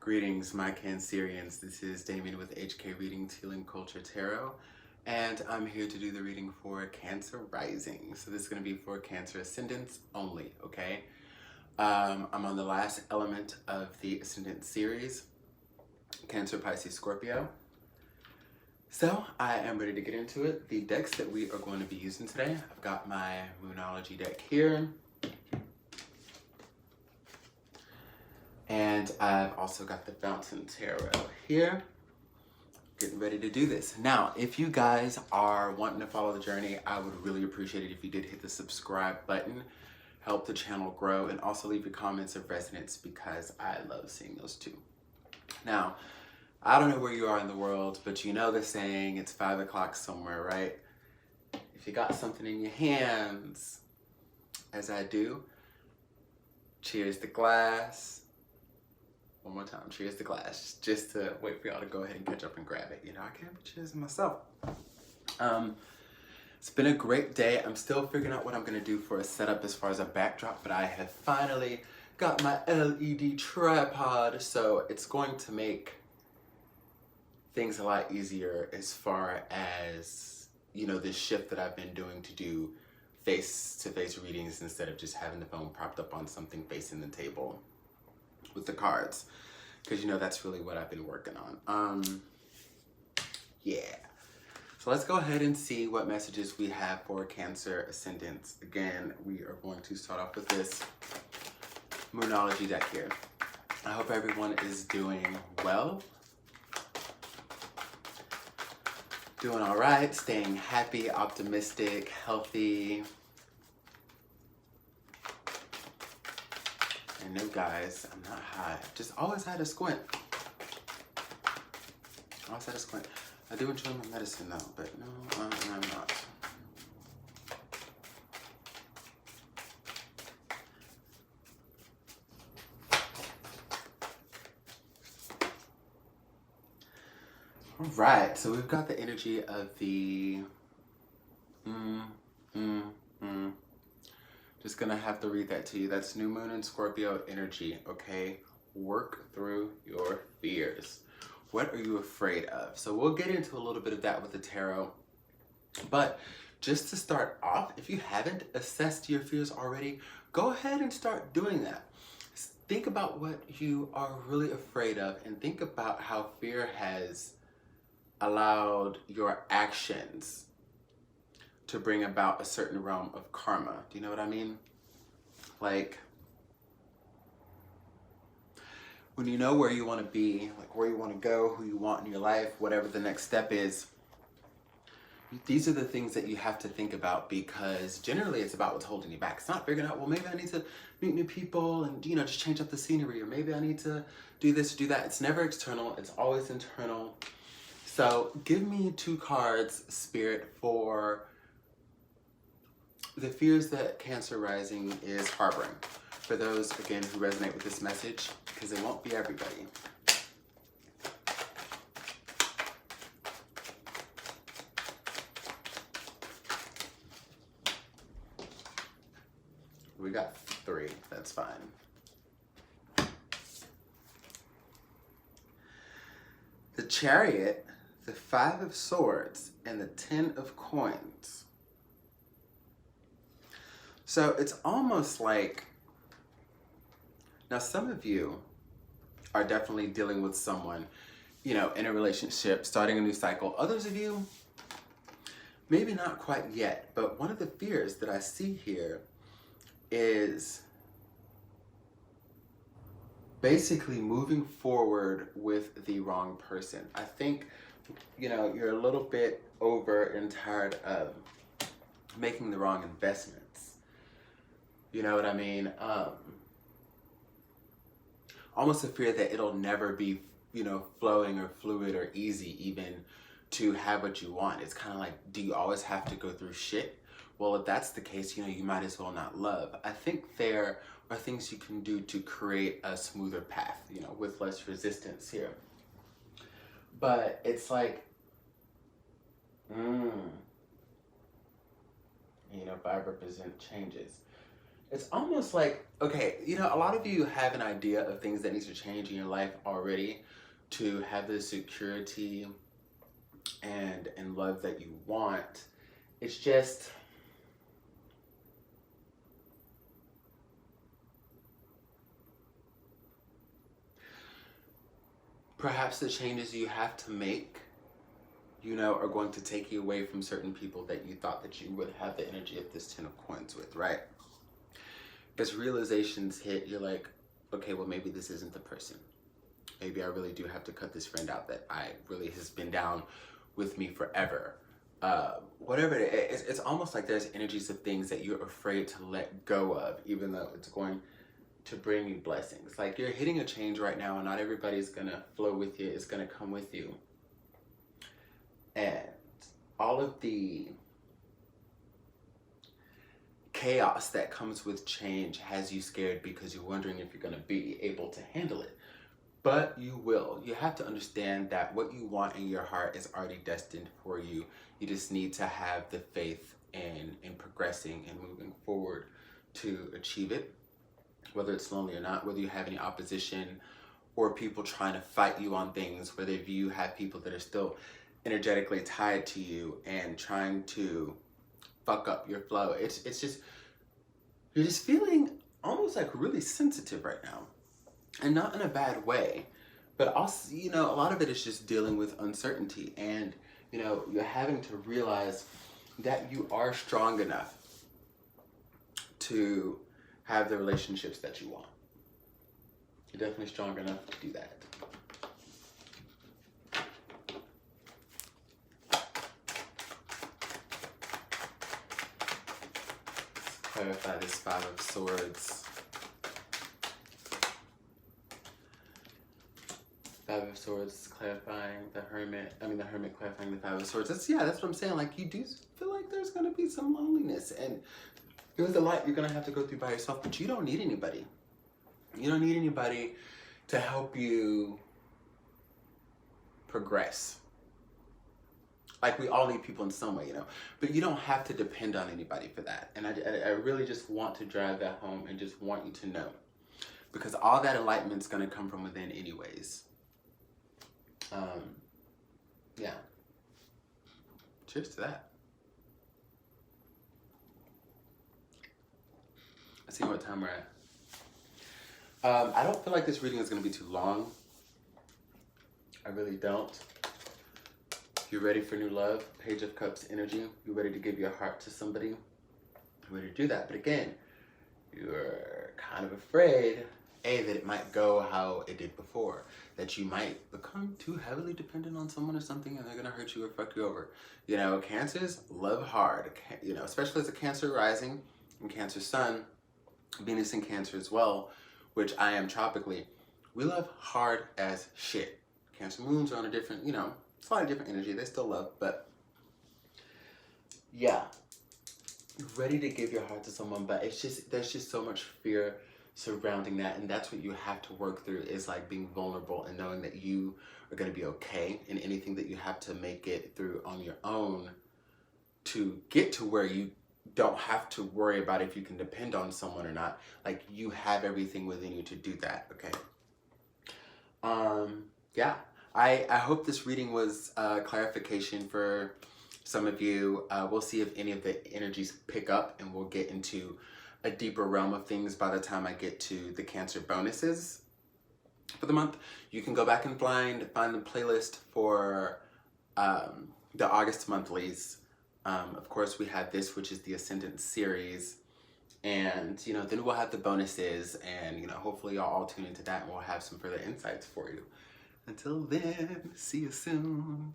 Greetings, my Cancerians. This is Damien with HK Readings Healing Culture Tarot, and I'm here to do the reading for Cancer Rising. So this is going to be for Cancer Ascendants only, okay? I'm on the last element of the Ascendant series, Cancer, Pisces, Scorpio. So I am ready to get into it. The decks that we are going to be using today, I've got my Moonology deck here. And I've also got the Fountain Tarot here. Getting ready to do this. Now, if you guys are wanting to follow the journey, I would really appreciate it if you did hit the subscribe button, help the channel grow, and also leave your comments of resonance because I love seeing those too. Now, I don't know where you are in the world, but you know the saying, it's 5 o'clock somewhere, right? If you got something in your hands, as I do, cheers the glass. One more time, cheers the glass, just to wait for y'all to go ahead and catch up and grab it. You know, I can't be cheersing myself. It's been a great day. I'm still figuring out what I'm gonna do for a setup as far as a backdrop, but I have finally got my LED tripod, so it's going to make things a lot easier as far as, you know, this shift that I've been doing to do face-to-face readings instead of just having the phone propped up on something facing the table with the cards, because you know that's really what I've been working on. Yeah, so let's go ahead and see what messages we have for Cancer Ascendants. Again, we are going to start off with this Moonology deck here. I hope everyone is doing well, doing all right, staying happy, optimistic, healthy. And no, guys, I'm not high. Just always had a squint. Always had a squint. I do enjoy my medicine though, but no, I'm not. All right, so we've got the energy of the Just gonna have to read that to you. That's New Moon and Scorpio energy, okay? Work through your fears. What are you afraid of? So we'll get into a little bit of that with the tarot. But just to start off, if you haven't assessed your fears already, go ahead and start doing that. Think about what you are really afraid of and think about how fear has allowed your actions to bring about a certain realm of karma. Do you know what I mean? Like, when you know where you want to be, like where you want to go, who you want in your life, whatever the next step is, these are the things that you have to think about, because generally it's about what's holding you back. It's not figuring out, well, maybe I need to meet new people and, you know, just change up the scenery, or maybe I need to do this or do that. It's never external, it's always internal. So give me 2 cards, Spirit, for the fears that Cancer Rising is harboring. For those, again, who resonate with this message, because it won't be everybody. We got 3, that's fine. The Chariot, the 5 of Swords, and the 10 of Coins. So it's almost like, now some of you are definitely dealing with someone, you know, in a relationship, starting a new cycle. Others of you, maybe not quite yet, but one of the fears that I see here is basically moving forward with the wrong person. I think, you know, you're a little bit over and tired of making the wrong investments. You know what I mean? Almost a fear that it'll never be, you know, flowing or fluid or easy even to have what you want. It's kind of like, do you always have to go through shit? Well, if that's the case, you know, you might as well not love. I think there are things you can do to create a smoother path, you know, with less resistance here. But it's like, you know, 5 represent changes. it's almost like, okay, you know, a lot of you have an idea of things that need to change in your life already to have the security and love that you want. It's just, perhaps the changes you have to make, you know, are going to take you away from certain people that you thought that you would have the energy of this 10 of coins with, right? As realizations hit, you're like, okay, well, maybe this isn't the person. Maybe I really do have to cut this friend out that I really has been down with me forever. Whatever it is, it's almost like there's energies of things that you're afraid to let go of, even though it's going to bring you blessings. Like, you're hitting a change right now, and not everybody's gonna flow with you, it's gonna come with you. And all of the chaos that comes with change has you scared because you're wondering if you're gonna be able to handle it. But you will. You have to understand that what you want in your heart is already destined for you. You just need to have the faith in progressing and moving forward to achieve it. Whether it's lonely or not, whether you have any opposition or people trying to fight you on things, whether you have people that are still energetically tied to you and trying to fuck up your flow. It's just, you're just feeling almost like really sensitive right now. And not in a bad way, but also, you know, a lot of it is just dealing with uncertainty. And, you know, you're having to realize that you are strong enough to have the relationships that you want. You're definitely strong enough to do that. Let's clarify this Five of Swords. Five of Swords clarifying the Hermit. The Hermit clarifying the Five of Swords. That's what I'm saying. Like, you do feel like there's going to be some loneliness. And there's a lot you're going to have to go through by yourself. But you don't need anybody. You don't need anybody to help you progress. Like, we all need people in some way, you know. But you don't have to depend on anybody for that. And I really just want to drive that home and just want you to know. Because all that enlightenment's going to come from within anyways. Yeah. Cheers to that. Let's see what time we're at. I don't feel like this reading is going to be too long. I really don't. If you're ready for new love, Page of Cups energy, you're ready to give your heart to somebody, you're ready to do that. But again, you're kind of afraid, A, that it might go how it did before. That you might become too heavily dependent on someone or something and they're going to hurt you or fuck you over. You know, Cancers love hard. You know, especially as a Cancer rising and Cancer sun, Venus in Cancer as well, which I am tropically. We love hard as shit. Cancer moons are on a different, you know, slightly different energy. They still love, but yeah. You're ready to give your heart to someone, but it's just, there's just so much fear surrounding that, and that's what you have to work through, is like being vulnerable and knowing that you are going to be okay in anything that you have to make it through on your own to get to where you don't have to worry about if you can depend on someone or not. Like, you have everything within you to do that, okay? Yeah, I hope this reading was clarification for some of you. We'll see if any of the energies pick up, and we'll get into a deeper realm of things by the time I get to the Cancer bonuses for the month. You can go back and find the playlist for the August monthlies. Of course, we have this, which is the Ascendant series. And, you know, then we'll have the bonuses, and, you know, hopefully y'all all tune into that and we'll have some further insights for you. Until then, see you soon.